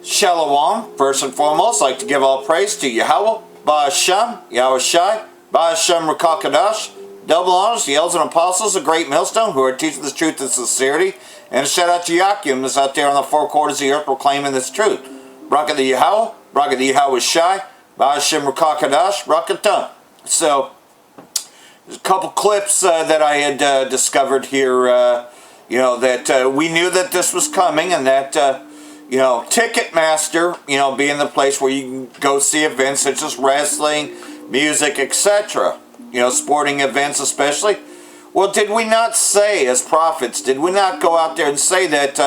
Shalom. First and foremost, I'd like to give all praise to Yahweh, Ba'Hashem, Yahweh Shai, Ba'Hashem Rakakadash, double honors, the elders and apostles, the great millstone, who are teaching this truth and sincerity, and a shout out to Yakim, who's out there on the four quarters of the earth proclaiming this truth. Bracha the Yahweh, Bracha the Yahweh Shai, Ba'Hashem Rakakadash, Brakatam. So, there's a couple clips that I had discovered here, that we knew that this was coming, and that, Ticketmaster, being the place where you can go see events such as wrestling, music, etc., sporting events especially. Well, did we not say, as prophets, did we not go out there and say that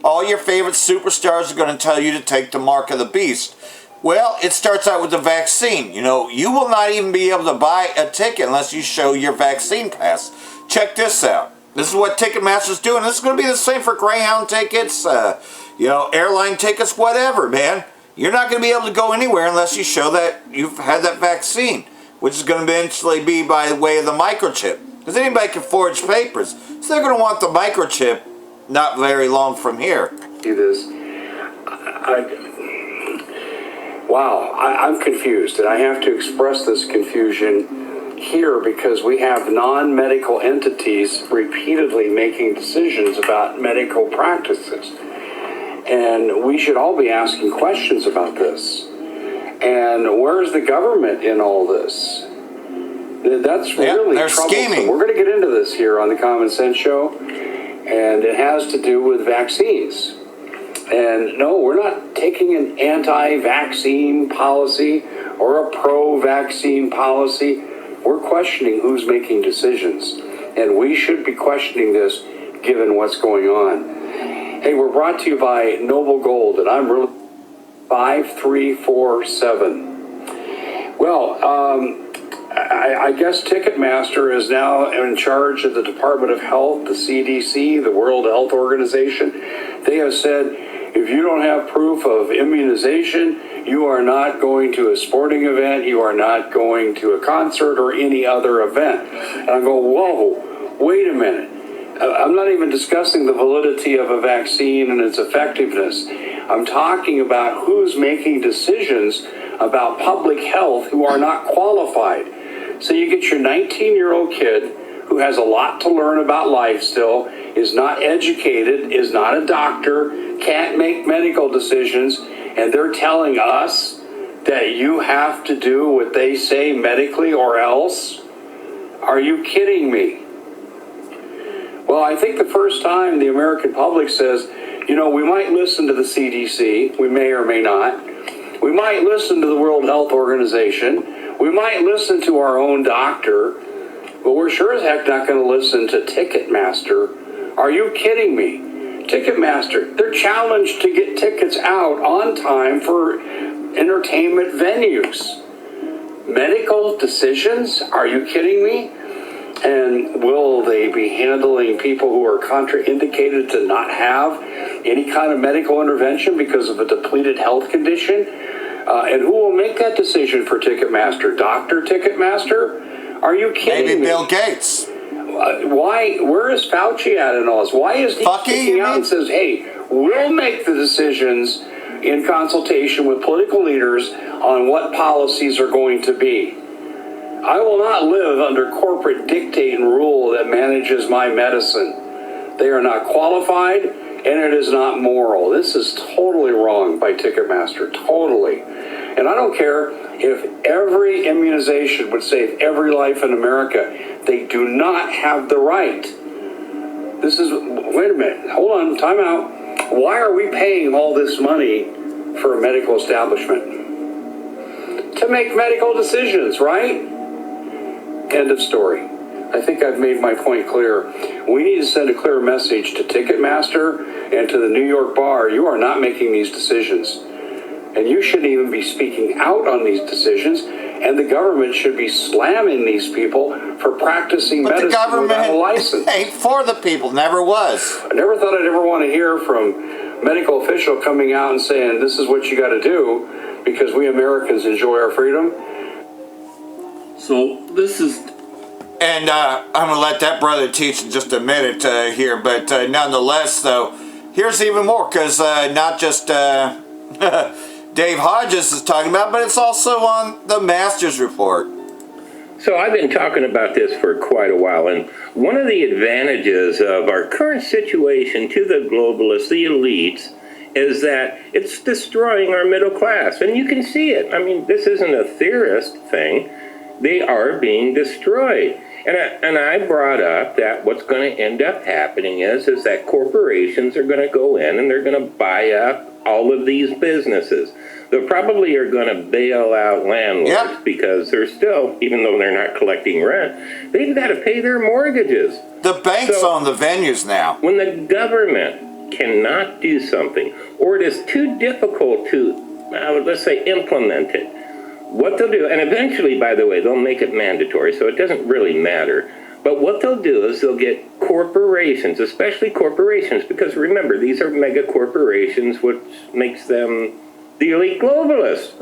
all your favorite superstars are going to tell you to take the mark of the beast? Well, it starts out with the vaccine. You will not even be able to buy a ticket unless you show your vaccine pass. Check this out. This is what Ticketmaster's doing. This is going to be the same for Greyhound tickets, airline tickets, whatever, man. You're not going to be able to go anywhere unless you show that you've had that vaccine, which is going to eventually be by way of the microchip. Because anybody can forge papers. So they're going to want the microchip not very long from here. Do this. Wow, I'm confused, and I have to express this confusion here because we have non-medical entities repeatedly making decisions about medical practices. And we should all be asking questions about this. And where's the government in all this? That's really troublesome. Scheming. We're going to get into this here on the Common Sense Show, and it has to do with vaccines. And no, we're not taking an anti-vaccine policy or a pro-vaccine policy. We're questioning who's making decisions. And we should be questioning this given what's going on. Hey, we're brought to you by Noble Gold, and I'm really 5347. Well, I guess Ticketmaster is now in charge of the Department of Health, the CDC, the World Health Organization. They have said, if you don't have proof of immunization, you are not going to a sporting event, you are not going to a concert or any other event. And I go, whoa, wait a minute. I'm not even discussing the validity of a vaccine and its effectiveness. I'm talking about who's making decisions about public health who are not qualified. So you get your 19-year-old kid who has a lot to learn about life still, is not educated, is not a doctor, can't make medical decisions, and they're telling us that you have to do what they say medically or else? Are you kidding me? Well, I think the first time the American public says, we might listen to the CDC, we may or may not. We might listen to the World Health Organization. We might listen to our own doctor, but we're sure as heck not going to listen to Ticketmaster. Are you kidding me? Ticketmaster, they're challenged to get tickets out on time for entertainment venues. Medical decisions? Are you kidding me? And will they be handling people who are contraindicated to not have any kind of medical intervention because of a depleted health condition? And who will make that decision for Ticketmaster? Dr. Ticketmaster? Are you kidding me? Maybe Bill Gates. Why? Where is Fauci at in all this? Why is he speaking out and says, hey, we'll make the decisions in consultation with political leaders on what policies are going to be? I will not live under corporate dictate and rule that manages my medicine. They are not qualified, and it is not moral. This is totally wrong by Ticketmaster, totally. And I don't care if every immunization would save every life in America. They do not have the right. Wait a minute, hold on, time out. Why are we paying all this money for a medical establishment? To make medical decisions, right? End of story. I think I've made my point clear. We need to send a clear message to Ticketmaster and to the New York bar. You are not making these decisions. And you shouldn't even be speaking out on these decisions. And the government should be slamming these people for practicing medicine without a license. Ain't for the people, never was. I never thought I'd ever want to hear from a medical official coming out and saying, this is what you got to do because we Americans enjoy our freedom. So this is... And I'm going to let that brother teach in just a minute here, but nonetheless, though, here's even more, because not just Dave Hodges is talking about, but it's also on the Masters report. So I've been talking about this for quite a while, and one of the advantages of our current situation to the globalists, the elites, is that it's destroying our middle class. And you can see it. I mean, this isn't a theorist thing. They are being destroyed. And I brought up that what's going to end up happening is that corporations are going to go in and they're going to buy up all of these businesses. They probably are going to bail out landlords because they're still, even though they're not collecting rent, they've got to pay their mortgages. The banks own the venues now. When the government cannot do something, or it is too difficult to, let's say, implement it, what they'll do, and eventually, by the way, they'll make it mandatory, so it doesn't really matter. But what they'll do is they'll get corporations, especially corporations, because remember, these are mega corporations, which makes them the elite globalists.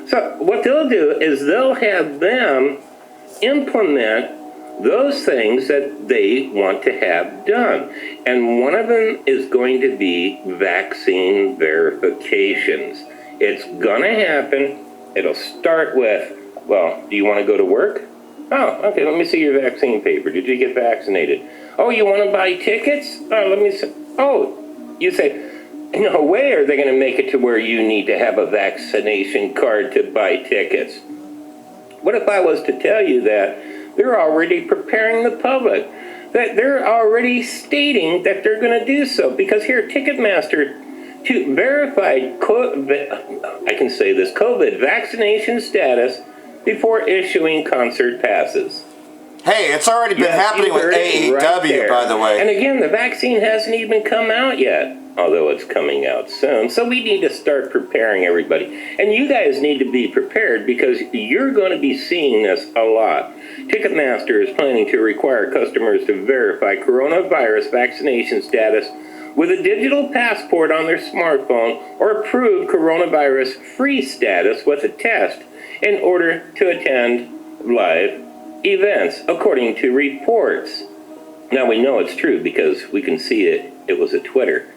So what they'll do is they'll have them implement those things that they want to have done. And one of them is going to be vaccine verifications. It's going to happen. It'll start with, well, do you want to go to work? Oh, okay, let me see your vaccine paper. Did you get vaccinated? Oh, you want to buy tickets? Oh, let me see. Oh, you say, no way are they going to make it to where you need to have a vaccination card to buy tickets. What if I was to tell you that they're already preparing the public, that they're already stating that they're going to do so? Because here, Ticketmaster, to verify, I can say this, COVID vaccination status before issuing concert passes. Hey, it's already been happening with AEW, by the way. And again, the vaccine hasn't even come out yet, although it's coming out soon. So we need to start preparing everybody. And you guys need to be prepared because you're going to be seeing this a lot. Ticketmaster is planning to require customers to verify coronavirus vaccination status with a digital passport on their smartphone or approved coronavirus-free status with a test in order to attend live events, according to reports. Now we know it's true because we can see it. It was a Twitter.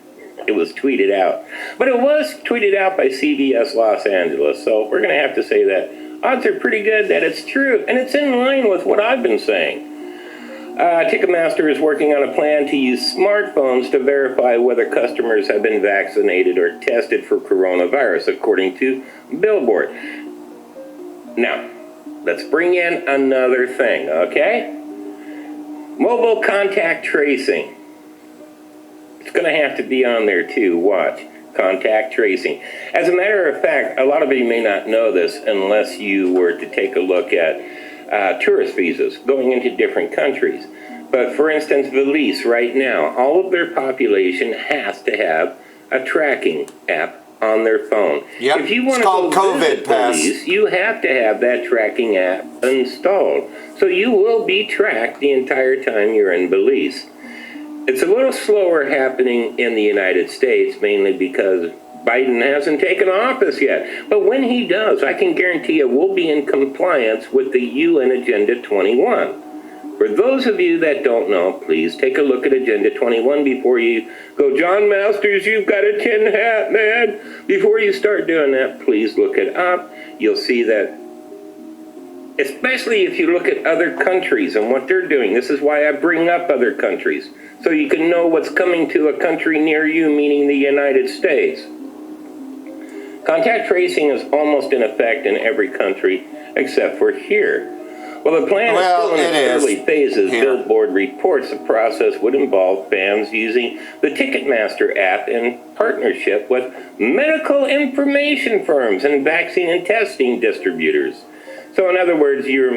It was tweeted out. But it was tweeted out by CBS Los Angeles, so we're going to have to say that odds are pretty good that it's true, and it's in line with what I've been saying. Ticketmaster is working on a plan to use smartphones to verify whether customers have been vaccinated or tested for coronavirus, according to Billboard. Now, let's bring in another thing, okay? Mobile contact tracing. It's going to have to be on there too. Watch. Contact tracing. As a matter of fact, a lot of you may not know this unless you were to take a look at tourist visas going into different countries. But for instance, Belize right now, all of their population has to have a tracking app on their phone. Yep. If you want it's to called go COVID visit Pass. Belize, you have to have that tracking app installed. So you will be tracked the entire time you're in Belize. It's a little slower happening in the United States, mainly because Biden hasn't taken office yet. But when he does, I can guarantee you we'll be in compliance with the UN Agenda 21. For those of you that don't know, please take a look at Agenda 21 before you go, John Masters, you've got a tin hat, man. Before you start doing that, please look it up. You'll see that, especially if you look at other countries and what they're doing. This is why I bring up other countries, so you can know what's coming to a country near you, meaning the United States. Contact tracing is almost in effect in every country except for here. Well, the plan is still in its early phases. Billboard reports the process would involve fans using the Ticketmaster app in partnership with medical information firms and vaccine and testing distributors. So in other words, your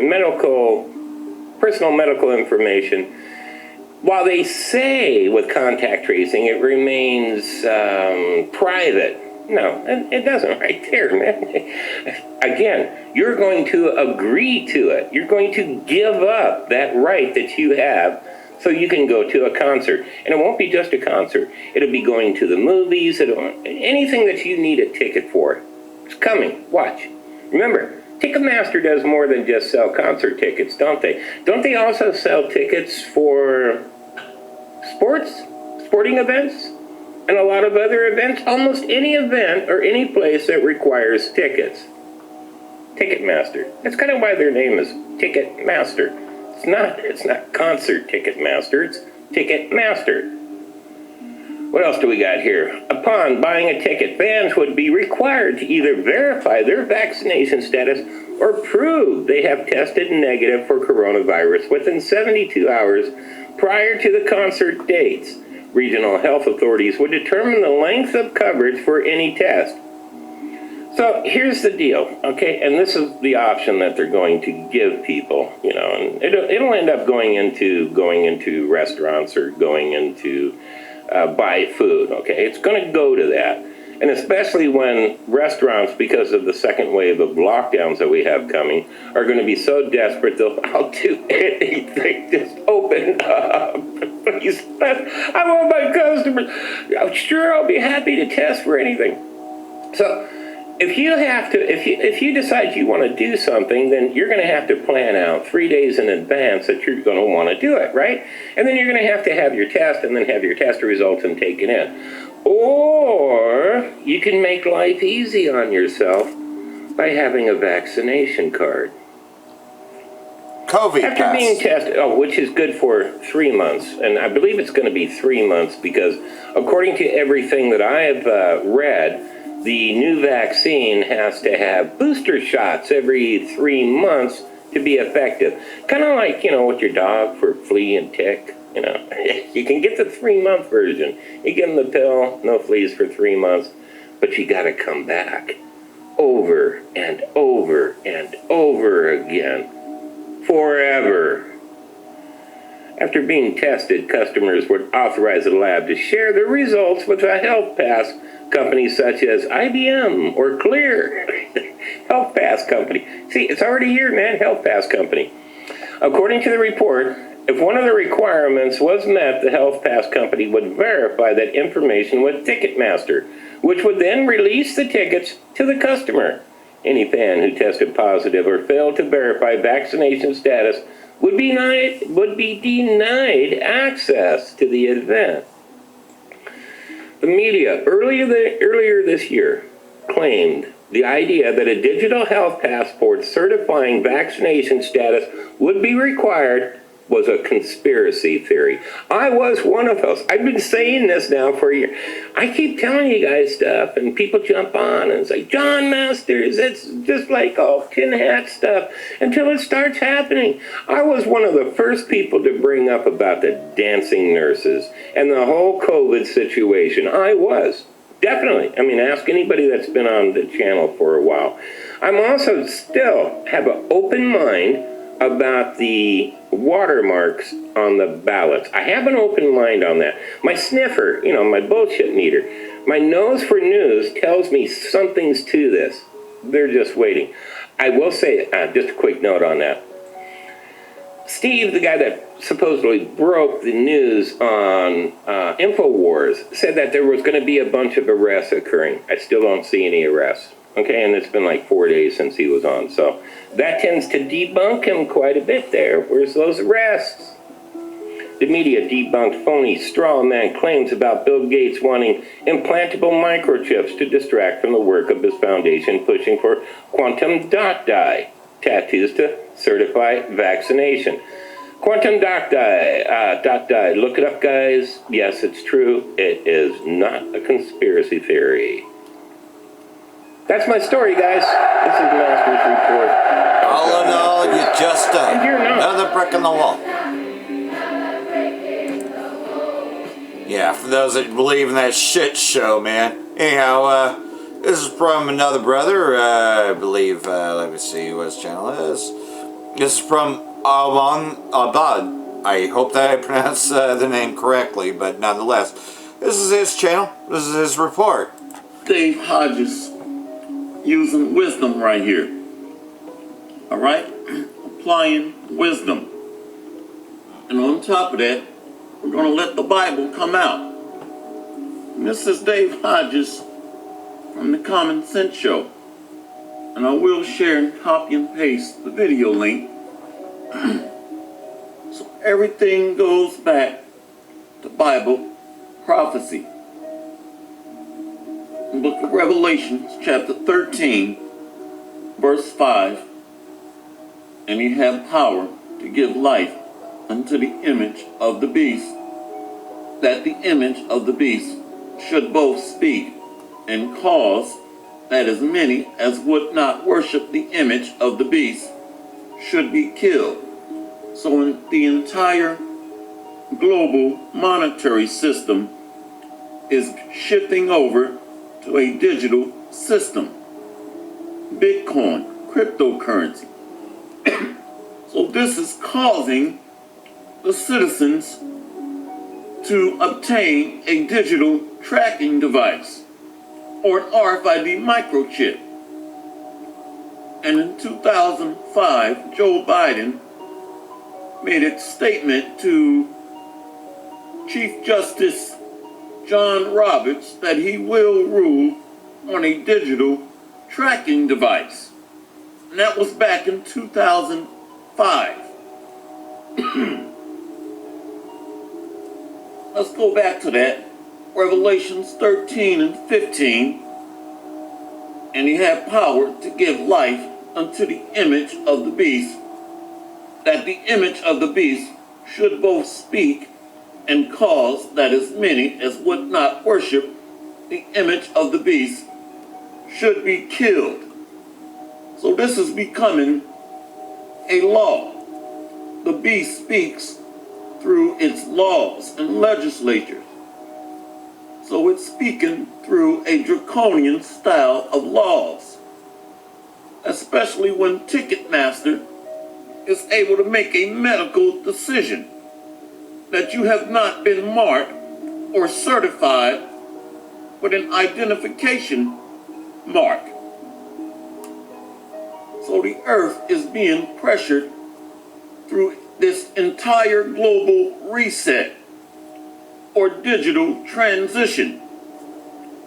personal medical information, while they say with contact tracing it remains private, no, it doesn't right there, man. Again, you're going to agree to it. You're going to give up that right that you have so you can go to a concert. And it won't be just a concert. It'll be going to the movies, anything that you need a ticket for. It's coming. Watch. Remember, Ticketmaster does more than just sell concert tickets, don't they? Don't they also sell tickets for sporting events? and a lot of other events, almost any event or any place that requires tickets. Ticketmaster. That's kind of why their name is Ticketmaster. It's not Concert Ticketmaster, it's Ticketmaster. What else do we got here? Upon buying a ticket, fans would be required to either verify their vaccination status or prove they have tested negative for coronavirus within 72 hours prior to the concert dates. Regional health authorities would determine the length of coverage for any test. So here's the deal, okay? And this is the option that they're going to give people, you know, and it'll end up going into restaurants or going into buy food, okay? It's going to go to that. And especially when restaurants, because of the second wave of lockdowns that we have coming, are going to be so desperate, I'll do anything, just open up. Please, I want my customers. I'm sure I'll be happy to test for anything. So if you decide you want to do something, then you're going to have to plan out 3 days in advance that you're going to want to do it, right? And then you're going to have your test and then have your test results and take it in. Or you can make life easy on yourself by having a vaccination card. COVI After pass. being tested, which is good for 3 months, and I believe it's going to be 3 months because according to everything that I have read, the new vaccine has to have booster shots every 3 months to be effective. Kind of like, you know, with your dog for flea and tick, you know. You can get the 3-month version. You give them the pill, no fleas for 3 months, but you got to come back over and over and over again, forever. After being tested, customers would authorize the lab to share their results with a health pass companies such as IBM or Clear. Health Pass Company. See, it's already here, man. Health Pass Company. According to the report, if one of the requirements was met, the Health Pass Company would verify that information with Ticketmaster, which would then release the tickets to the customer. Any fan who tested positive or failed to verify vaccination status would be denied access to the event. The media earlier this year claimed the idea that a digital health passport certifying vaccination status would be required was a conspiracy theory. I was one of those. I've been saying this now for a year. I keep telling you guys stuff, and people jump on and say, John Masters, it's just like all tin hat stuff, until it starts happening. I was one of the first people to bring up about the dancing nurses and the whole COVID situation. I was. Definitely. I mean, ask anybody that's been on the channel for a while. I'm also still have an open mind about the watermarks on the ballots. I have an open mind on that. My sniffer, you know, my bullshit meter, my nose for news tells me something's to this. They're just waiting. I will say, just a quick note on that. Steve, the guy that supposedly broke the news on InfoWars, said that there was going to be a bunch of arrests occurring. I still don't see any arrests. Okay, and it's been like 4 days since he was on. So that tends to debunk him quite a bit there. Where's those arrests? The media debunked phony straw man claims about Bill Gates wanting implantable microchips to distract from the work of his foundation pushing for quantum dot dye tattoos to certify vaccination. Quantum dot dye. Look it up, guys. Yes, it's true. It is not a conspiracy theory. That's my story, guys. This is the Master's Report. All in all, you just And you're not. another brick in the wall. Yeah, for those that believe in that shit show, man. Anyhow, this is from another brother. I believe, let me see what his channel is. This is from Awan Abad. I hope that I pronounced the name correctly, but nonetheless, this is his channel. This is his report. Dave Hodges using wisdom right here. All right? Applying wisdom. And on top of that, we're going to let the Bible come out. And this is Dave Hodges from the Common Sense Show. And I will share and copy and paste the video link. So everything goes back to Bible prophecy. Book of Revelation, chapter 13, verse 5. And he had power to give life unto the image of the beast, that the image of the beast should both speak and cause that as many as would not worship the image of the beast should be killed. So in the entire global monetary system is shifting over to a digital system. Bitcoin, cryptocurrency. So this is causing the citizens to obtain a digital tracking device or an RFID microchip. And in 2005, Joe Biden made a statement to Chief Justice John Roberts that he will rule on a digital tracking device. And that was back in 2005. Let's go back to that. Revelations 13 and 15. And he had power to give life unto the image of the beast, that the image of the beast should both speak and cause that as many as would not worship the image of the beast should be killed. So this is becoming a law. The beast speaks through its laws and legislatures. So it's speaking through a draconian style of laws, especially when Ticketmaster is able to make a medical decision that you have not been marked or certified with an identification mark. So the earth is being pressured through this entire global reset or digital transition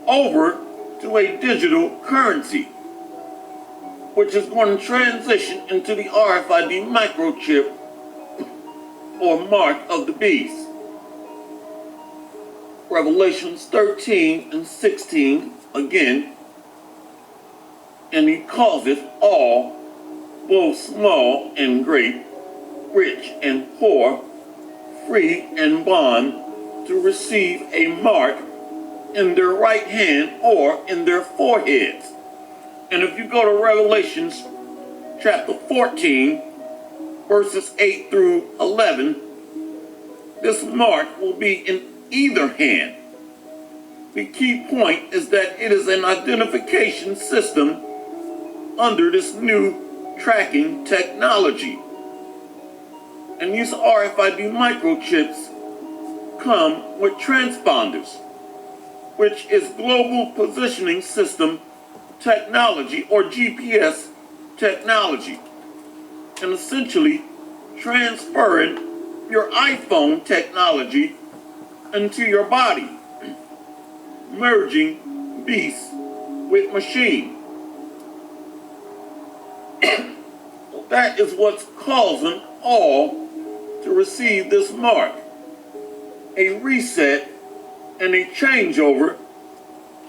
over to a digital currency, which is going to transition into the RFID microchip or mark of the beast. Revelations 13 and 16 again. And he causeth all, both small and great, rich and poor, free and bond, to receive a mark in their right hand or in their foreheads. And if you go to Revelations chapter 14, verses 8 through 11, this mark will be in either hand. The key point is that it is an identification system under this new tracking technology. And these RFID microchips come with transponders, which is global positioning system technology or GPS technology, and essentially transferring your iPhone technology into your body, merging beast with machine. That is what's causing all to receive this mark. A reset and a changeover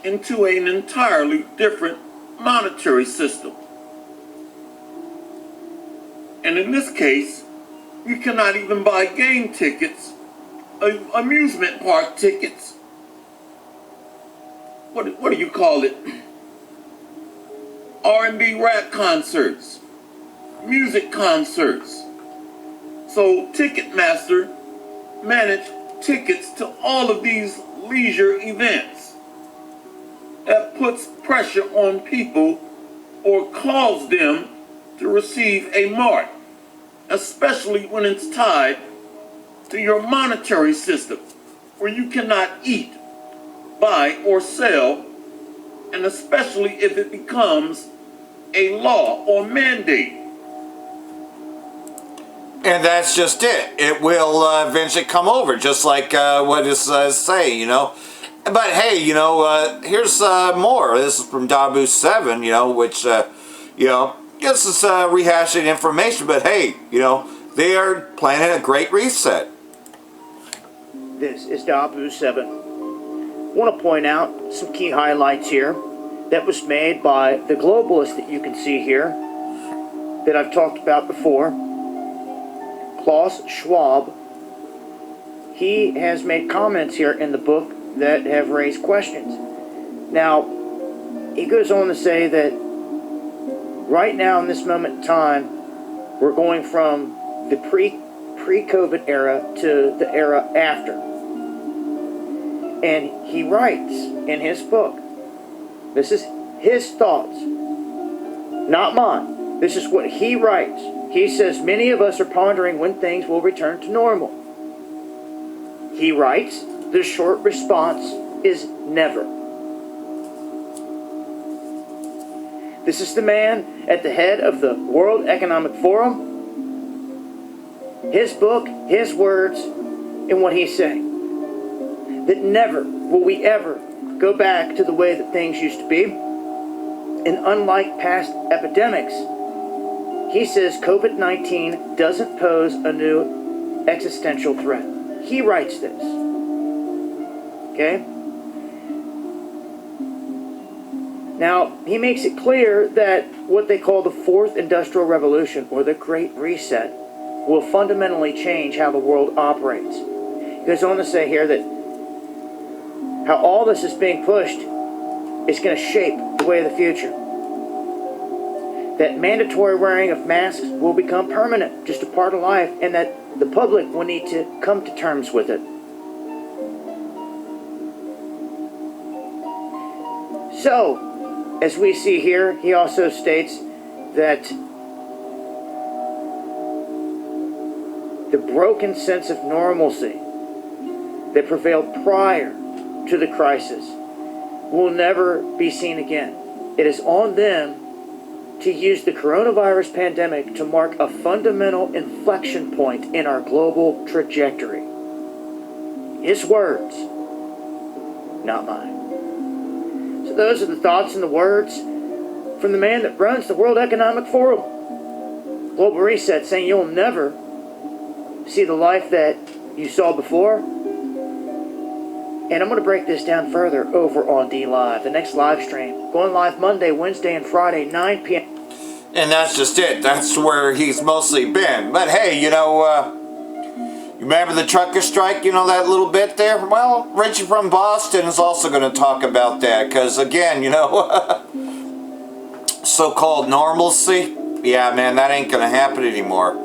into an entirely different monetary system. And in this case, you cannot even buy game tickets, amusement park tickets. What do you call it? R&B rap concerts, music concerts. So Ticketmaster managed tickets to all of these leisure events. That puts pressure on people or cause them to receive a mark, especially when it's tied to your monetary system, where you cannot eat, buy, or sell, and especially if it becomes a law or mandate. And that's just it. It will eventually come over, just like what it's saying, you know. But hey, you know, here's more. This is from Dabu 7, you know, which, you know, this is rehashing information. But hey, you know, they are planning a great reset. This is Dabu 7. want to point out some key highlights here that was made by the globalist that you can see here that I've talked about before, Klaus Schwab. He has made comments here in the book that have raised questions. Now, he goes on to say that right now in this moment in time, we're going from the pre-COVID era to the era after. And he writes in his book, this is his thoughts, not mine. This is what he writes. He says, many of us are pondering when things will return to normal. He writes, the short response is never. This is the man at the head of the World Economic Forum. His book, his words, and what he's saying. That never will we ever go back to the way that things used to be. And unlike past epidemics, he says COVID-19 doesn't pose a new existential threat. He writes this. Okay? Now, he makes it clear that what they call the Fourth Industrial Revolution, or the Great Reset, will fundamentally change how the world operates. He goes on to say here that how all this is being pushed is going to shape the way of the future. That mandatory wearing of masks will become permanent, just a part of life, and that the public will need to come to terms with it. So, as we see here, he also states that the broken sense of normalcy that prevailed prior to the crisis will never be seen again. It is on them to use the coronavirus pandemic to mark a fundamental inflection point in our global trajectory. His words, not mine. So those are the thoughts and the words from the man that runs the World Economic Forum. Global Reset, saying you'll never see the life that you saw before. And I'm going to break this down further over on D-Live, the next live stream. Going live Monday, Wednesday, and Friday, 9 p.m. And that's just it. That's where he's mostly been. But hey, you remember the trucker strike, that little bit there? Well, Richie from Boston is also going to talk about that. Because again, so-called normalcy, yeah, man, that ain't going to happen anymore.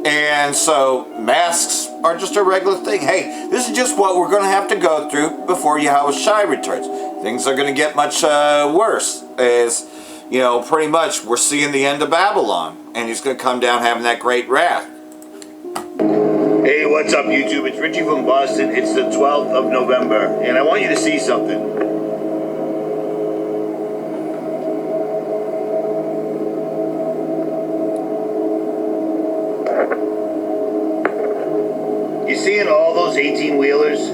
And so masks are just a regular thing. Hey, this is just what we're going to have to go through before Yahushua returns. Things are going to get much worse. As, pretty much we're seeing the end of Babylon. And he's going to come down having that great wrath. Hey, what's up, YouTube? It's Richie from Boston. It's the 12th of November. And I want you to see something. You seeing all those 18-wheelers?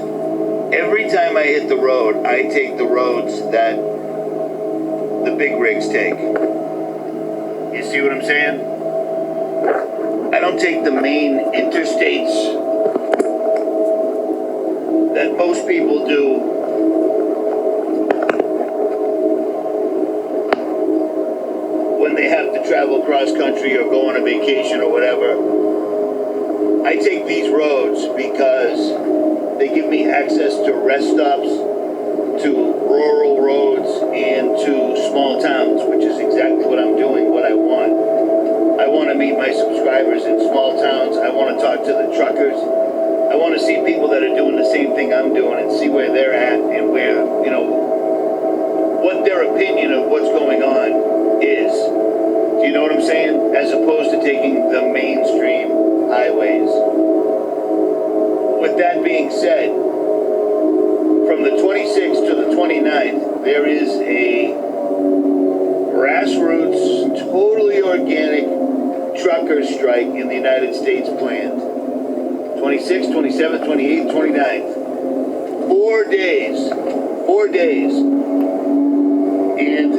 Every time I hit the road, I take the roads that the big rigs take. You see what I'm saying? I don't take the main interstates that most people do. When they have to travel cross country or go on a vacation or whatever. I take these roads because they give me access to rest stops, to rural roads, and to small towns, which is exactly what I'm doing, what I want. I want to meet my subscribers in small towns. I want to talk to the truckers. I want to see people that are doing the same thing I'm doing and see where they're at and where, what their opinion of what's going on is. Do you know what I'm saying? As opposed to taking the mainstream highways. With that being said, from the 26th to the 29th, there is a grassroots, totally organic trucker strike in the United States planned. 26th, 27th, 28th, 29th. 4 days. 4 days. And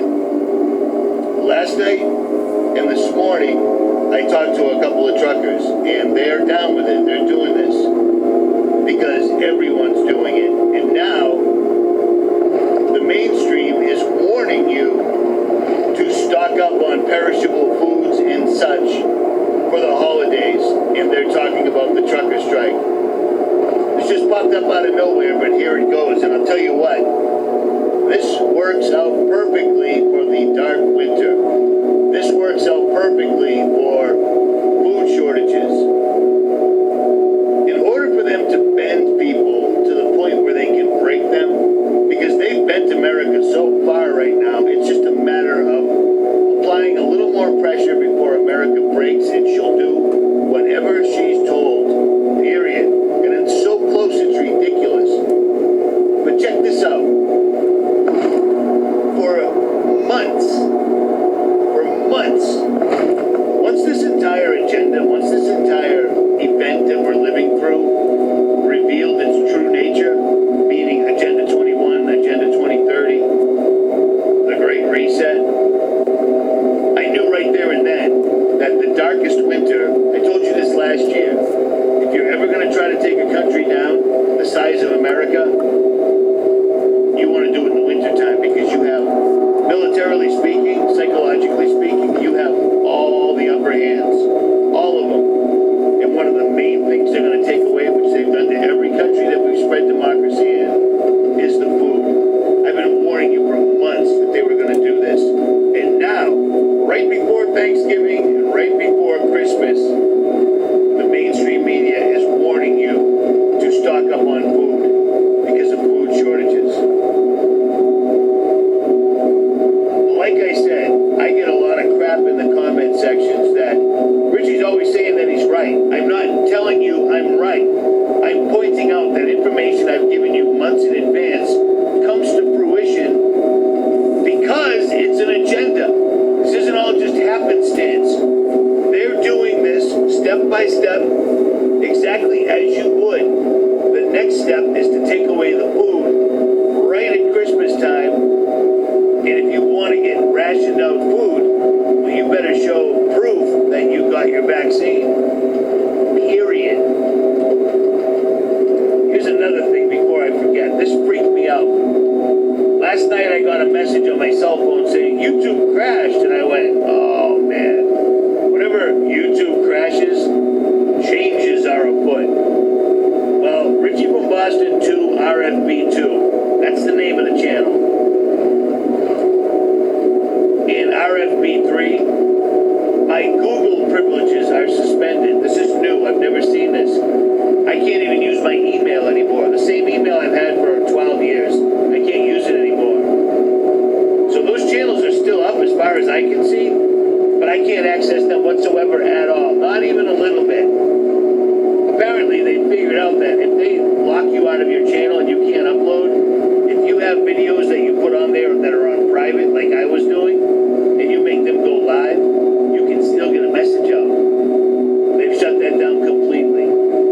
last night and this morning, I talked to a couple of truckers, and they're down with it. They're doing this because everyone's doing it. And now, works out perfectly for the dark winter. This works out perfectly for food shortages. In order for them to bend people to the point where they can break them, because they've bent America so far right now, it's just a matter of applying a little more pressure before America breaks, and she'll do whatever she's told, period. And it's so close, it's ridiculous. But check this out. For months, once this entire agenda, once this entire event that we're living through revealed its true nature, meaning Agenda 21, Agenda 2030, the Great Reset, I knew right there and then that the darkest winter, I told you this last year, if you're ever going to try to take a country down the size of America, you want to do it in the wintertime, because you have, militarily speaking, psychologically speaking, you have all the upper hands, all of them. And one of the main things they're going to take away, which they've done to every country that we've spread democracy in, is the food. I've been warning you for months that they were going to do this. And now, right before Thanksgiving and right before Christmas, the mainstream media is warning you to stock up on food because of food shortages. Like I said, I get a lot of crap in the comment sections that Richie's always saying that he's right. I'm not telling you I'm right. I'm pointing out that information I've given you months in advance comes to fruition because it's an agenda. This isn't all just happenstance. They're doing this step by step, exactly as you would. The next step is to take away the food right at Christmas time. And if you want to get rationed out food, well, you better show proof that you got your vaccine. Period. Here's another thing before I forget. This freaked me out. Last night I got a message on my cell phone saying YouTube crashed, and I went, oh man. Whenever YouTube crashes, changes are afoot. Well, Richie from Boston 2, RFB2. That's the name of the channel. In RFB3, my Google privileges are suspended. This is new. I've never seen this. I can't even use my email anymore. The same email I've had for 12 years. I can't use it anymore. So those channels are still up as far as I can see, but I can't access them whatsoever at all. Not even a little bit. Apparently, they figured out that if they lock you out of your channel and you can't upload, if you have videos that you put on there that are on private, like I was doing, and you make them go live, you can still get a message out. They've shut that down completely.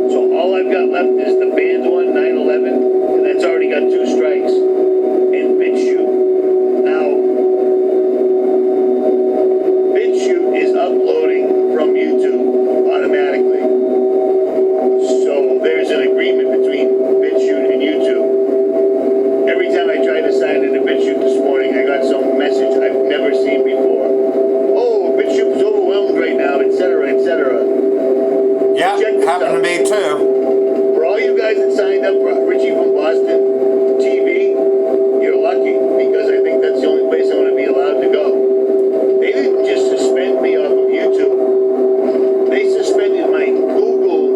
So all I've got left is the banned one, 9/11, and that's already got 2 strikes, and BitChute. Now, BitChute is uploading from YouTube automatically. So there's an agreement between BitChute and YouTube. Every time I tried to sign into BitChute this morning, I got some message I've never seen before. Oh, BitChute's overwhelmed right now, etc., etc. Yeah, happened to me too. For all you guys that signed up for Richie from Boston TV, you're lucky, because I think that's the only place I'm going to be allowed to go. They didn't just suspend me off of YouTube. They suspended my Google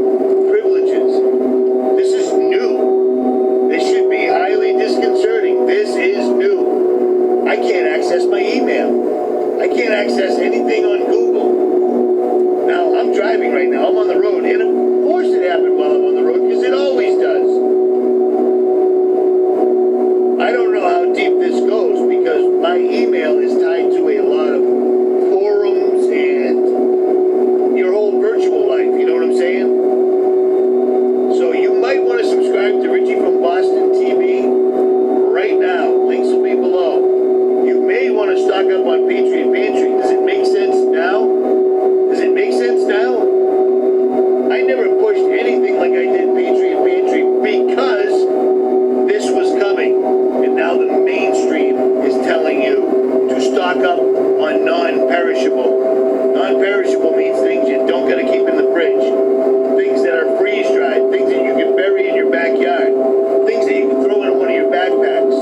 privileges. This is new. This should be highly disconcerting. This is new. I can't access my email. I can't access anything on Google. Now, I'm driving right now. I'm on the road. And of course it happened while I'm on the road, because it always does. I don't know how deep this goes, because my email is tied to a lot of forums and your whole virtual life. You know what I'm saying? So you might want to subscribe to Richie from Boston TV right now. Links will be below. You may want to stock up on Patriot Pantry. Does it make sense now? Does it make sense now? I never pushed anything like I did Patriot Pantry because this was coming. And now the mainstream is telling you to stock up on non-perishable. Non-perishable means things you don't got to keep in the fridge. Things that are freeze-dried. Things that you can bury in your backyard. Things that you can throw in one of your backpacks.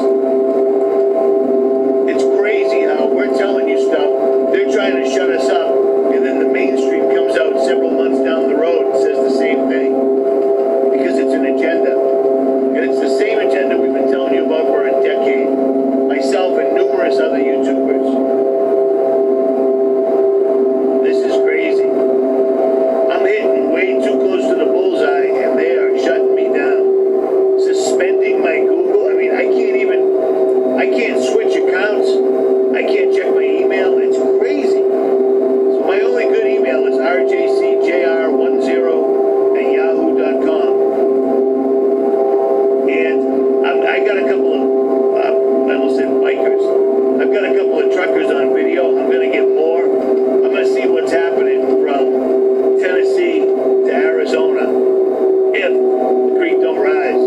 numerous other YouTubers. This is crazy. I'm hitting way too close to the bullseye, and they are shutting me down. Suspending my Google. I mean, I can't switch accounts. I can't check my email. It's crazy. So my only good email is rjcjr10@yahoo.com. And I got a couple of, I almost said bikers. I've got a couple of truckers on video. I'm going to get more. I'm going to see what's happening from Tennessee to Arizona if the creek don't rise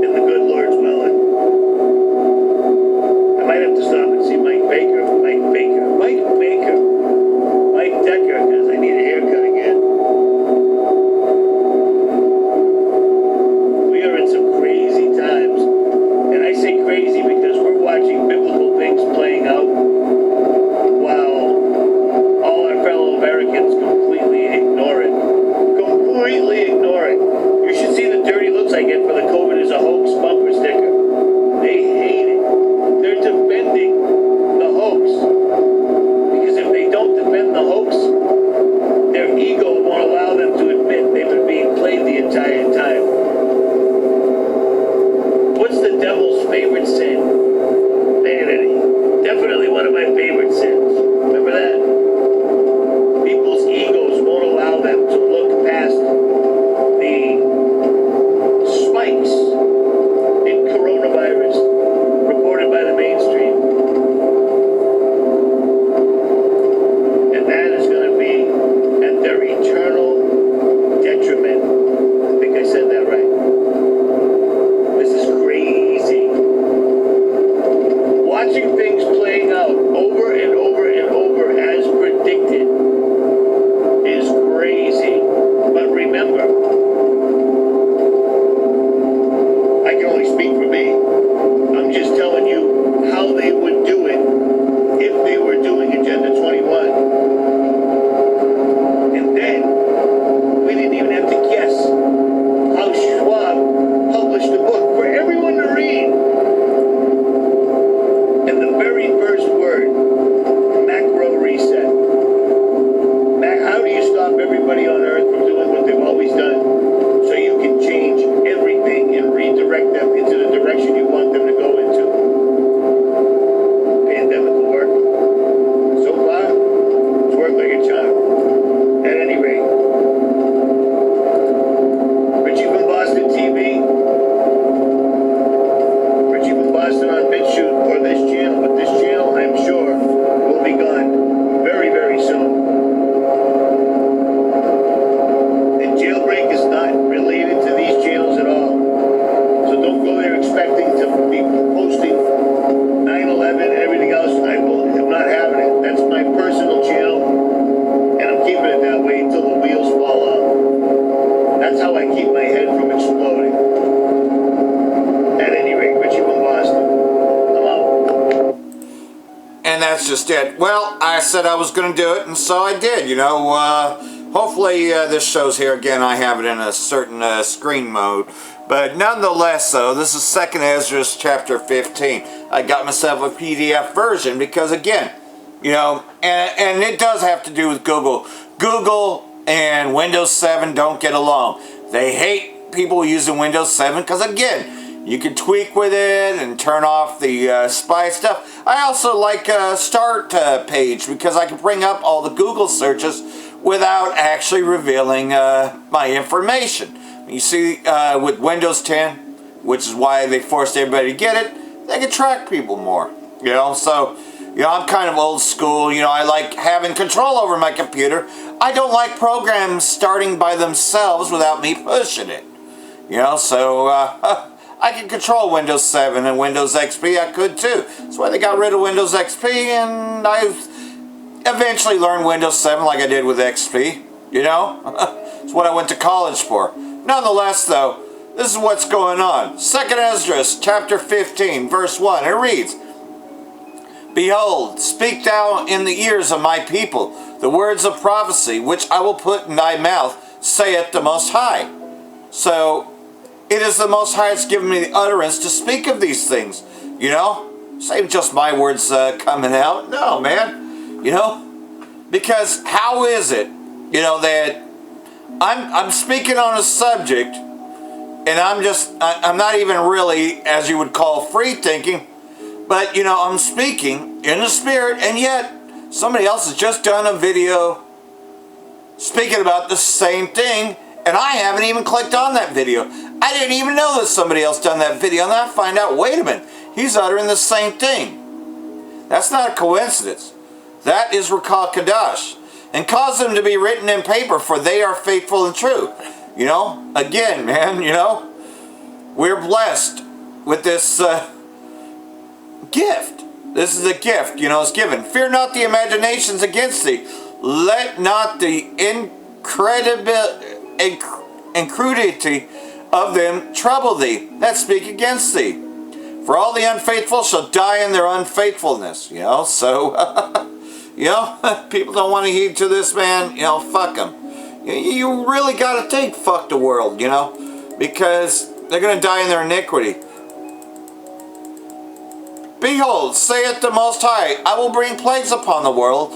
and the good Lord's willing. I might have to stop and see Mike Decker, because I need a haircut again. We are in some crazy times. And I say crazy because we're watching biblical things playing out while all our fellow Americans completely ignore it. Completely ignore it. You should see the dirty looks I get for the COVID is a hoax bumper sticker. They hate it. They're defending the hoax. Because if they don't defend the hoax, their ego won't allow them to admit they've been being played the entire time. What's the devil's favorite sin? Vanity. Definitely one of my favorite sins. Remember that? People's egos won't allow them to look past the spikes in coronavirus reported by the mainstream. And that is going to be at their eternal detriment. I think I said that right. This is crazy. Watching things playing out over and over and over as predicted is crazy. But remember, I can only speak for me. I'm just telling you how they would do it if they were doing Agenda 21. And then, we didn't even have to guess how Schwab published a book for everyone to read. And the very first word, macro reset. How do you stop everybody on earth from doing what they've always done so you can change everything and redirect them into the direction you want them to go into? Pandemic will work. So far, it's worked like a charm. At any rate, Richie from Boston TV, Richie from Boston on BitChute or this channel, but this channel, I'm sure, will be gone very, very soon. And Jailbreak is not related to these channels at all. So don't go there expecting to be posting 9/11 and everything else. I'm not having it. That's my personal channel, and I'm keeping it that way until the wheels fall off. That's how I keep my head from exploding. At any rate, Richie from Boston. I'm out. And that's just it. Well, I said I was going to do it, and so I did. Hopefully this shows here again. I have it in a certain screen mode, but nonetheless, though, this is 2nd Ezra chapter 15. I got myself a PDF version because, again, and it does have to do with Google. Google and Windows 7 don't get along. They hate people using Windows 7 because, again, you can tweak with it and turn off the spy stuff. I also like Start page because I can bring up all the Google searches without actually revealing my information. You see, with Windows 10, which is why they forced everybody to get it, they can track people more. So I'm kind of old school. I like having control over my computer. I don't like programs starting by themselves without me pushing it. So I can control Windows 7 and Windows XP. I could too. That's why they got rid of Windows XP, and I've eventually learned Windows 7 like I did with XP. It's what I went to college for. Nonetheless, though, this is what's going on. 2nd Ezra, chapter 15, verse 1. It reads, Behold, speak thou in the ears of my people the words of prophecy, which I will put in thy mouth, saith the Most High. So, it is the Most High that's given me the utterance to speak of these things, Save just my words coming out. No, man. You know, because how is it, you know, that I'm speaking on a subject, and I'm not even really, as you would call, free thinking, but, you know, I'm speaking in the spirit, and yet somebody else has just done a video speaking about the same thing, and I haven't even clicked on that video. I didn't even know that somebody else done that video, and then I find out, wait a minute, he's uttering the same thing. That's not a coincidence. That is Rakah Kadash. And cause them to be written in paper, for they are faithful and true. You know, again, man, you know, we're blessed with this gift. This is a gift, you know, it's given. Fear not the imaginations against thee. Let not the incredulity of them trouble thee that speak against thee. For all the unfaithful shall die in their unfaithfulness. You know, so, you know, people don't want to heed to this, man. You know, fuck them. You really got to think, fuck the world, you know, because they're going to die in their iniquity. Behold, saith the Most High, I will bring plagues upon the world,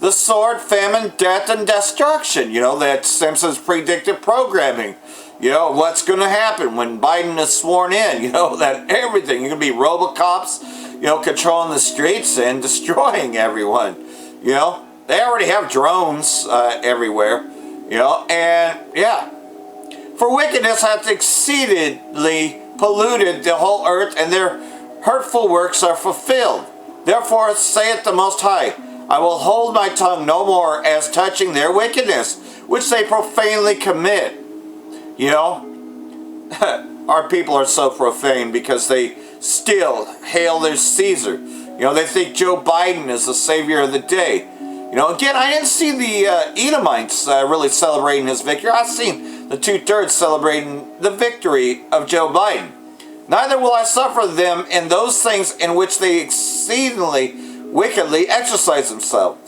the sword, famine, death, and destruction. You know, that's Simpson's predictive programming. You know, what's going to happen when Biden is sworn in. You know, that everything, you're going to be Robocops, you know, controlling the streets and destroying everyone. You know, they already have drones everywhere. You know, and yeah. For wickedness hath exceedingly polluted the whole earth, and their hurtful works are fulfilled. Therefore saith the Most High, I will hold my tongue no more as touching their wickedness, which they profanely commit. You know, our people are so profane because they still hail their Caesar. You know, they think Joe Biden is the savior of the day. You know, again, I didn't see the Edomites really celebrating his victory. I've seen the 2/3 celebrating the victory of Joe Biden. Neither will I suffer them in those things in which they exceedingly wickedly exercise themselves.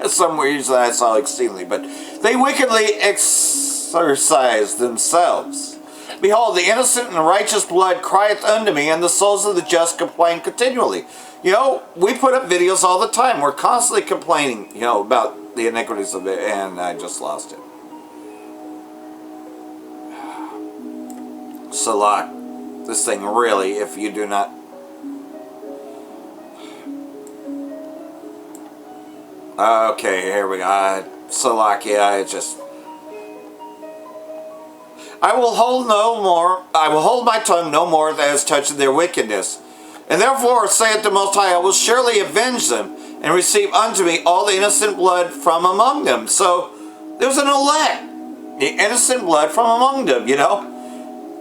Some reason I saw exceedingly, but they wickedly exercise themselves. Behold, the innocent and righteous blood crieth unto me, and the souls of the just complain continually. You know, we put up videos all the time. We're constantly complaining, you know, about the iniquities of it, and I just lost it. Salak. This thing really, if you do not... Okay, here we go. Salakia, I will hold my tongue no more as touching their wickedness. And therefore, saith the Most High, I will surely avenge them, and receive unto me all the innocent blood from among them. So, there's an elect. The innocent blood from among them, you know.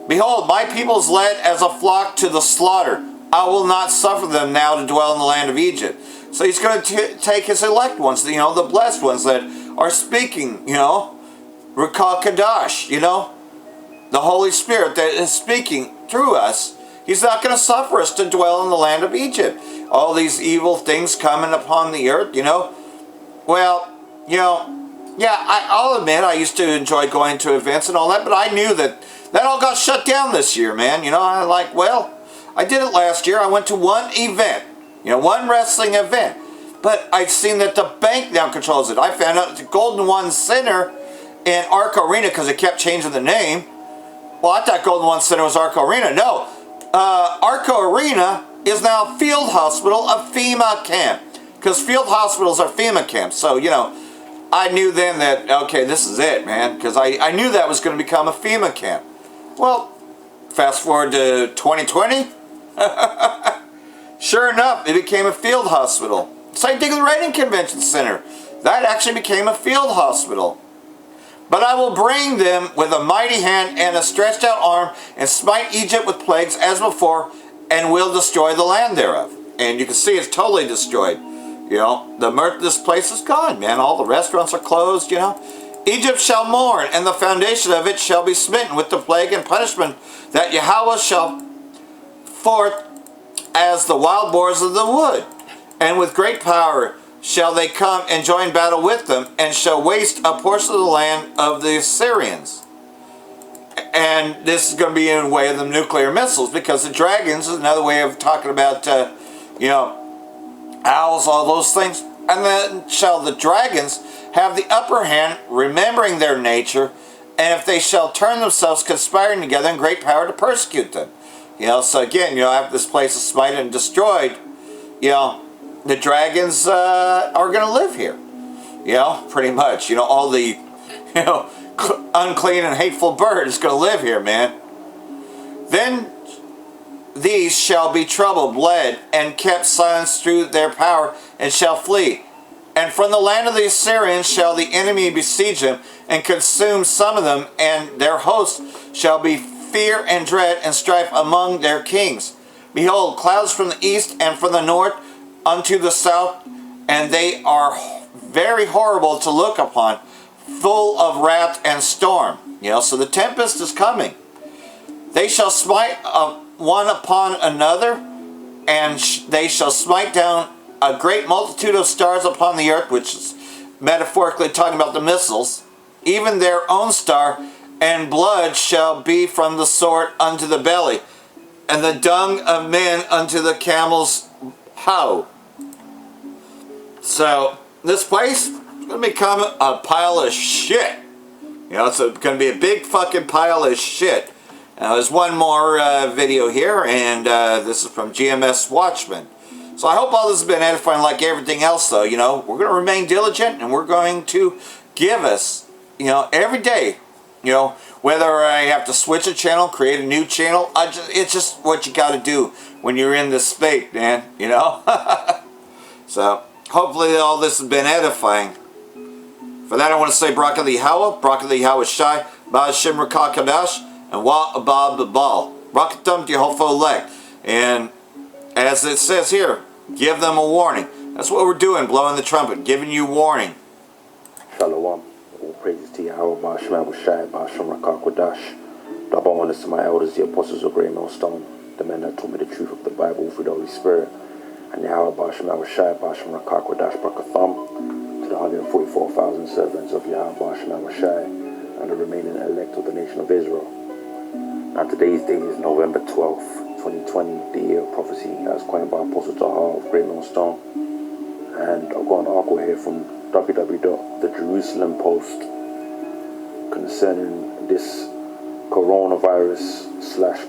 Behold, my people is led as a flock to the slaughter. I will not suffer them now to dwell in the land of Egypt. So he's going to take his elect ones, you know, the blessed ones that are speaking, you know, Rakah Kadash, you know, the Holy Spirit that is speaking through us. He's not going to suffer us to dwell in the land of Egypt. All these evil things coming upon the earth, you know. Well, you know, yeah, I'll admit I used to enjoy going to events and all that, but I knew that all got shut down this year, man. You know, I'm like, well, I did it last year. I went to one event, you know, one wrestling event. But I've seen that the bank now controls it. I found out the Golden One Center in Arco Arena, because it kept changing the name. Well, I thought Golden One Center was Arco Arena. No, Arco Arena is now Field Hospital of FEMA camp, because field hospitals are FEMA camps. So, you know, I knew then that, okay, this is it, man, because I knew that was going to become a FEMA camp. Well, fast forward to 2020. Sure enough, it became a field hospital. Same thing with the Reading Convention Center. That actually became a field hospital. But I will bring them with a mighty hand and a stretched out arm, and smite Egypt with plagues as before, and will destroy the land thereof. And you can see it's totally destroyed. You know, the mirth of this place is gone, man. All the restaurants are closed, you know. Egypt shall mourn, and the foundation of it shall be smitten with the plague and punishment that Yahweh shall forth as the wild boars of the wood. And with great power shall they come and join battle with them, and shall waste a portion of the land of the Assyrians. And this is going to be in the way of the nuclear missiles, because the dragons is another way of talking about, you know, owls, all those things. And then shall the dragons have the upper hand, remembering their nature, and if they shall turn themselves, conspiring together in great power to persecute them. You know, so again, you know, after this place is smited and destroyed, you know, the dragons are going to live here. You know, pretty much. You know, all the, you know, unclean and hateful bird is going to live here, man. Then these shall be troubled, led, and kept silence through their power, and shall flee. And from the land of the Assyrians shall the enemy besiege them, and consume some of them, and their host shall be fear and dread and strife among their kings. Behold, clouds from the east and from the north unto the south, and they are very horrible to look upon, full of wrath and storm. You know, so the tempest is coming. They shall smite one upon another, and they shall smite down a great multitude of stars upon the earth, which is metaphorically talking about the missiles, even their own star, and blood shall be from the sword unto the belly, and the dung of men unto the camel's how. So this place is going to become a pile of shit. You know, it's going to be a big fucking pile of shit. Now, there's one more video here, and this is from GMS Watchman. So I hope all this has been edifying. Like everything else, though, you know, we're going to remain diligent, and we're going to give us, you know, every day, you know, whether I have to switch a channel, create a new channel, it's just what you got to do when you're in this state, man, you know. So hopefully all this has been edifying. For that, I want to say Barak Yahweh Shai, Baz Shem Rakah Kadash, and Wa Abab Babal. Rakatum Jehovah Elect. And as it says here, give them a warning. That's what we're doing, blowing the trumpet, giving you warning. Shalom. All praises to Yahweh, Ba'ashem Abushai, Ba'ashem Rakah Kodash. Double honors to my elders, the apostles of Great Millstone, the men that taught me the truth of the Bible through the Holy Spirit. And Yahweh, Ba'ashem Abushai, Ba'ashem Rakah Kodash, Brakatham, to the 144,000 servants of Yahweh, Ba'ashem Abushai, and the remaining elect of the nation of Israel. Now today's date is November 12th, 2020, the year of prophecy, as coined by Apostle Tahar of Great Millstone. And I've got an article here from www.thejerusalem Post concerning this coronavirus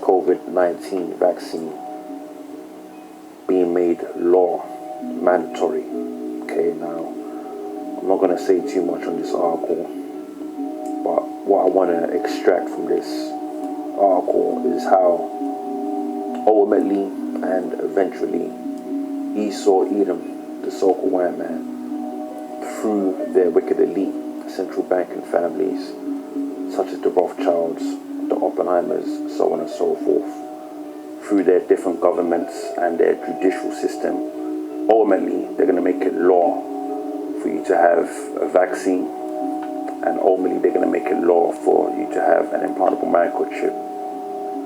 / COVID-19 vaccine being made law, mandatory. Okay, now I'm not going to say too much on this article, but what I want to extract from this article is how ultimately and eventually Esau, Edom, the so-called white man, through their wicked elite, central banking families, such as the Rothschilds, the Oppenheimers, so on and so forth, through their different governments and their judicial system, ultimately they're going to make it law for you to have a vaccine, and ultimately they're going to make it law for you to have an implantable microchip.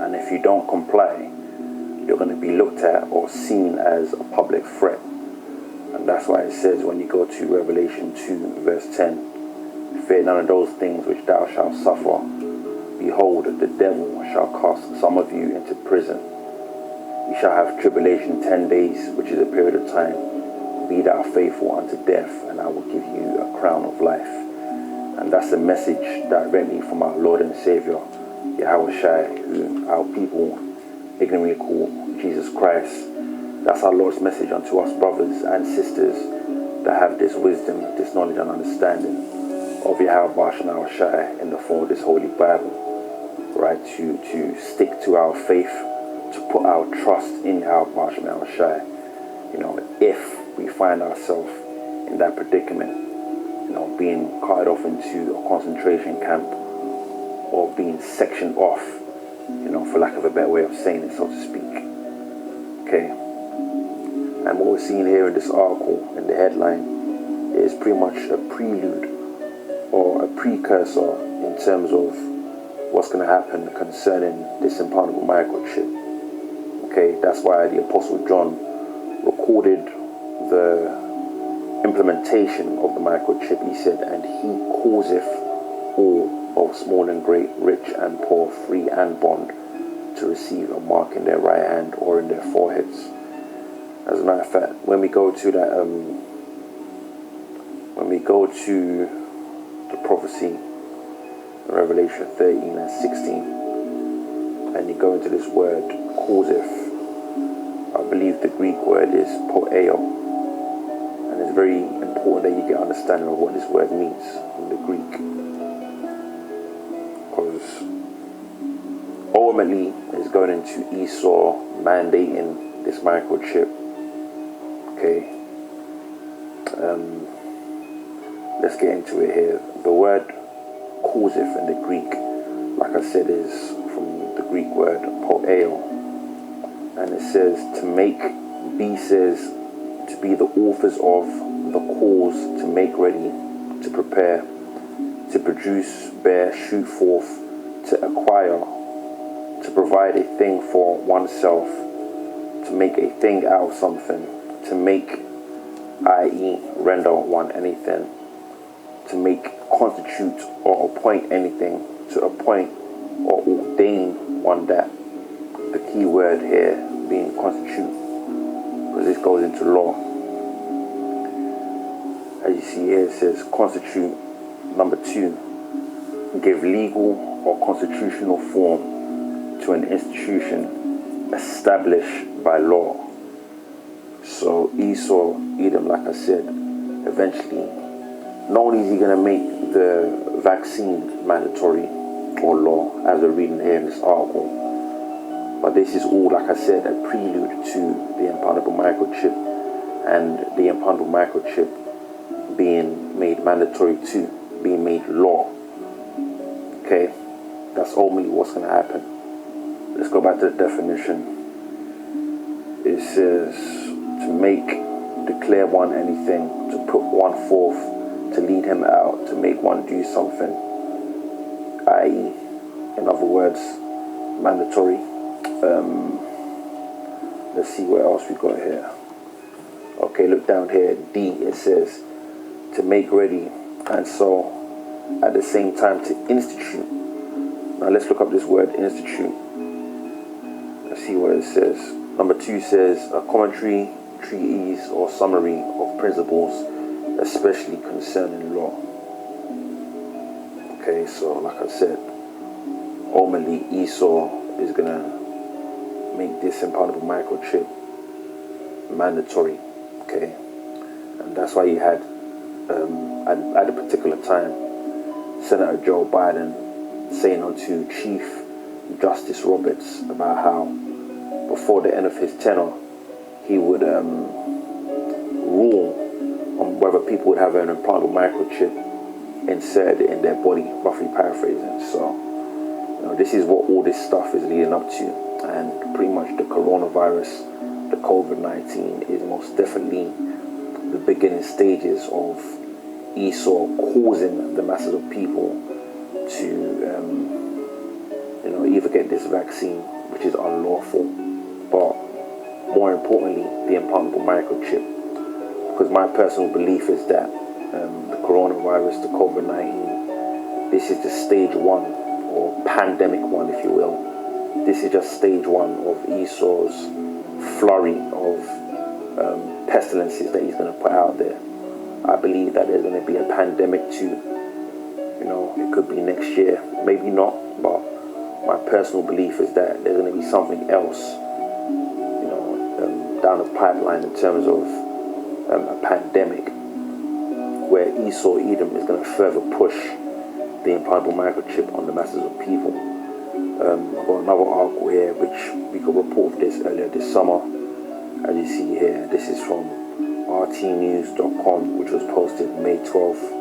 And if you don't comply, you're going to be looked at or seen as a public threat. And that's why it says when you go to Revelation 2 verse 10, fear none of those things which thou shalt suffer. Behold, the devil shall cast some of you into prison. You shall have tribulation 10 days, which is a period of time. Be thou faithful unto death, and I will give you a crown of life. And that's a message directly from our Lord and Savior, Yahweh Shai, who our people ignorantly call Jesus Christ. That's our Lord's message unto us brothers and sisters that have this wisdom, this knowledge and understanding of Yahweh Shai in the form of this Holy Bible, right? To stick to our faith, to put our trust in Yahweh Shai. You know, if we find ourselves in that predicament, you know, being carted off into a concentration camp or being sectioned off, you know, for lack of a better way of saying it, so to speak. Okay. And what we're seeing here in this article, in the headline, is pretty much a prelude or a precursor in terms of what's going to happen concerning this implantable microchip. Okay, that's why the Apostle John recorded the implementation of the microchip. He said, and he causeth all both small and great, rich and poor, free and bond, to receive a mark in their right hand or in their foreheads. As a matter of fact, when we go to that, when we go to the prophecy, Revelation 13 and 16, and you go into this word, causeth, I believe the Greek word is poeo, and it's very important that you get understanding of what this word means in the Greek, because ultimately it's going into Esau mandating this microchip. Okay, let's get into it here. The word causeth in the Greek, like I said, is from the Greek word poeo, and it says to make. B says to be the authors of, the cause, to make ready, to prepare, to produce, bear, shew forth, to acquire, to provide a thing for oneself, to make a thing out of something, to make, i.e. render one anything, to make, constitute or appoint anything, to appoint or ordain one that. The key word here being constitute, because this goes into law. As you see here, it says constitute. Number 2, give legal or constitutional form to an institution established by law. So Esau, Edom, like I said, eventually, not only is he going to make the vaccine mandatory or law, as we're reading here in this article, but this is all, like I said, a prelude to the implantable microchip, and the implantable microchip being made mandatory too, being made law. Okay, that's ultimately what's going to happen. Let's go back to the definition. It says to make, declare one anything, to put one forth, to lead him out, to make one do something, i.e., in other words, mandatory. Let's see what else we got here. Okay, look down here, D, it says to make ready, and so at the same time to institute. Now let's look up this word institute. Let's see what it says. Number 2 says a commentary, treatise or summary of principles, especially concerning law. Okay, so like I said, ultimately Esau is gonna make this implantable microchip mandatory. Okay, and that's why you had at a particular time Senator Joe Biden saying onto Chief Justice Roberts about how before the end of his tenure he would rule on whether people would have an implantable microchip inserted in their body, roughly paraphrasing. So this is what all this stuff is leading up to, and pretty much the coronavirus, the COVID-19, is most definitely the beginning stages of Esau causing the masses of people to either get this vaccine, which is unlawful, but more importantly the implantable microchip, because my personal belief is that the coronavirus, the COVID-19, this is the stage 1, or pandemic 1 if you will. This is just stage 1 of Esau's flurry of pestilences that he's going to put out there. I believe that there's going to be a pandemic too. It could be next year, maybe not, but my personal belief is that there's going to be something else, down the pipeline in terms of a pandemic, where Esau, Edom, is going to further push the implantable microchip on the masses of people. I've got another article here which we could report this earlier this summer. As you see here, this is from rtnews.com, which was posted May 12th.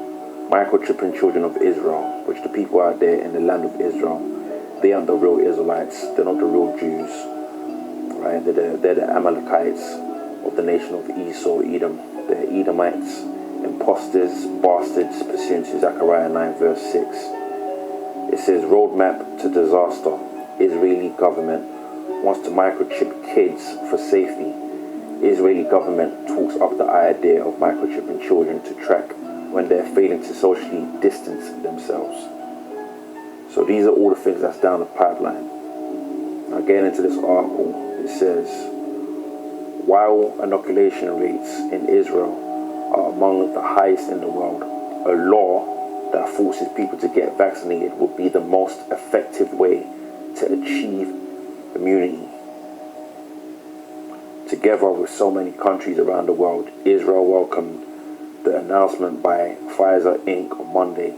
Microchipping children of Israel, which the people out there in the land of Israel, they aren't the real Israelites, they're not the real Jews, right? They're the Amalekites of the nation of Esau, Edom. They're Edomites, imposters, bastards, pursuant to Zechariah 9 verse 6. It says, roadmap to disaster. Israeli government wants to microchip kids for safety. Israeli government talks up the idea of microchipping children to track when they're failing to socially distance themselves. So these are all the things that's down the pipeline. Now getting into this article, it says, while inoculation rates in Israel are among the highest in the world, a law that forces people to get vaccinated would be the most effective way to achieve immunity. Together with so many countries around the world, Israel welcomed the announcement by Pfizer Inc. on Monday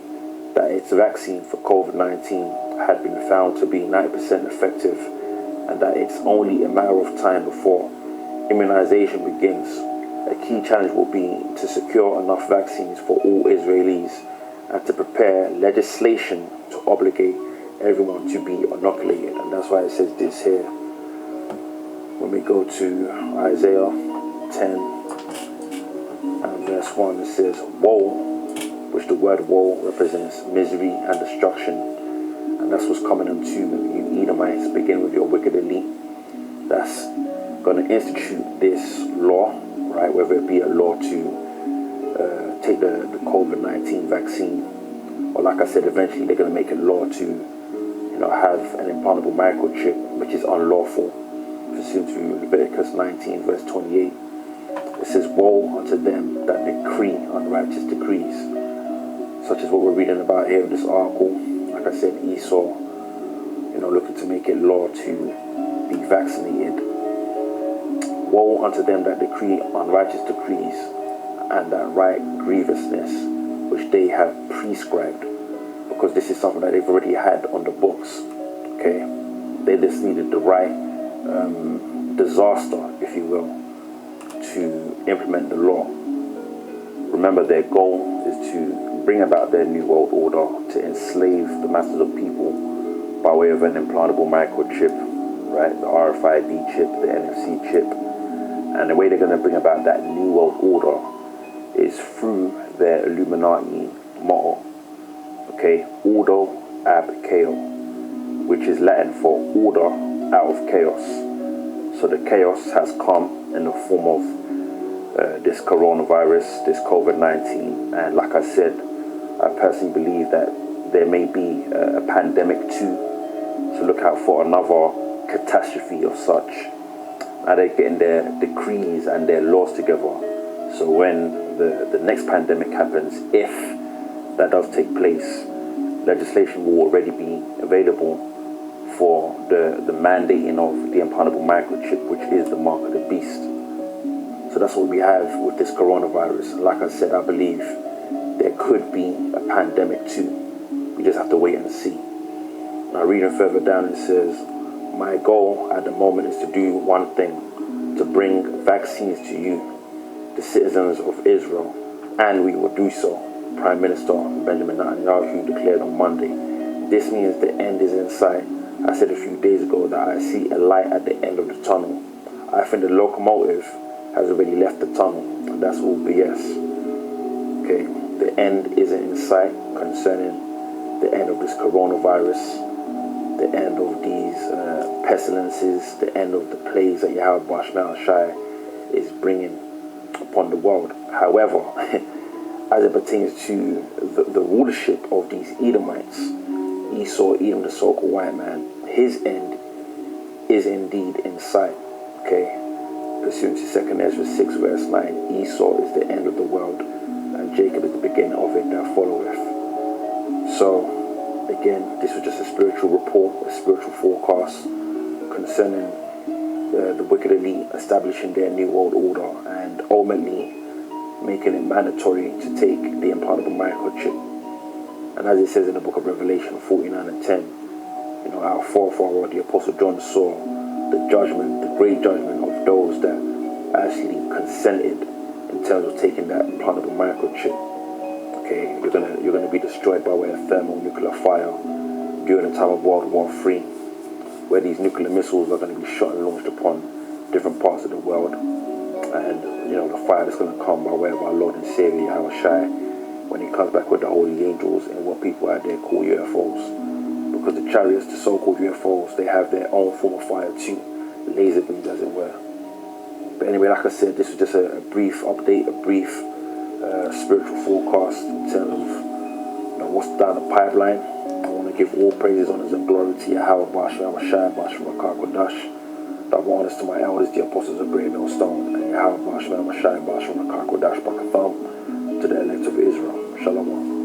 that its vaccine for COVID-19 had been found to be 90% effective, and that it's only a matter of time before immunization begins. A key challenge will be to secure enough vaccines for all Israelis and to prepare legislation to obligate everyone to be inoculated. And that's why it says this here. When we go to Isaiah 10 and verse 1, it says, woe, which the word woe represents misery and destruction. And that's what's coming unto you Edomites. Begin with your wicked elite that's going to institute this law, right? Whether it be a law to take the COVID-19 vaccine, or like I said, eventually they're going to make a law to, have an implantable microchip, which is unlawful, pursuant to Leviticus 19, verse 28. It says, woe unto them that decree unrighteous decrees, such as what we're reading about here in this article. Like I said, Esau, looking to make it law to be vaccinated. Woe unto them that decree unrighteous decrees, and that write grievousness, which they have prescribed, because this is something that they've already had on the books. Okay, they just needed the right disaster, if you will, to implement the law. Remember, their goal is to bring about their new world order, to enslave the masses of people by way of an implantable microchip, right? The RFID chip, the NFC chip. And the way they're going to bring about that new world order is through their Illuminati motto, okay? Ordo ab chaos, which is Latin for order out of chaos. So the chaos has come in the form of this coronavirus, this COVID-19, and like I said, I personally believe that there may be a pandemic too, so look out for another catastrophe of such. Now they're getting their decrees and their laws together, so when the next pandemic happens, if that does take place, legislation will already be available for the mandating of the implantable microchip, which is the mark of the beast. So that's what we have with this coronavirus. Like I said, I believe there could be a pandemic too. We just have to wait and see. Now reading further down, it says, my goal at the moment is to do one thing, to bring vaccines to you, the citizens of Israel, and we will do so, Prime Minister Benjamin Netanyahu declared on Monday. This means the end is in sight. I said a few days ago that I see a light at the end of the tunnel. I think the locomotive has already left the tunnel, and that's all BS. Okay, the end isn't in sight concerning the end of this coronavirus, the end of these pestilences, the end of the plagues that Yahweh Bashmal Shai is bringing upon the world. However, as it pertains to the rulership of these Edomites, Esau, Edom, the so-called white man, his end is indeed in sight. Okay, pursuant to 2 Ezra 6 verse 9, Esau is the end of the world, and Jacob is the beginning of it that followeth. So, again, this was just a spiritual report, a spiritual forecast concerning the wicked elite establishing their new world order and ultimately making it mandatory to take the implantable microchip. And as it says in the book of Revelation 49 and 10, our forefather, the Apostle John, saw the judgment, the great judgment of those that actually consented in terms of taking that implantable microchip. Okay, you're gonna be destroyed by way of thermonuclear fire during the time of World War III, where these nuclear missiles are going to be shot and launched upon different parts of the world. And the fire that's going to come by way of our Lord and Savior Yahweh Shai when he comes back with the holy angels and what people out there call UFOs. Because the chariots, the so-called UFOs, they have their own form of fire too, laser beams as it were. But anyway, like I said, this was just a brief update, a brief spiritual forecast in terms of what's down the pipeline. I want want to give all praises, honors, and glory to Yahweh Bash, Yahweh Shai Bash from Akakwadash. Double honors to my elders, the apostles of Great Millstone, and Yahweh Bash, Yahweh Shai Bash from Akakwadash, Bakatham, to the elect of Israel. Shalom.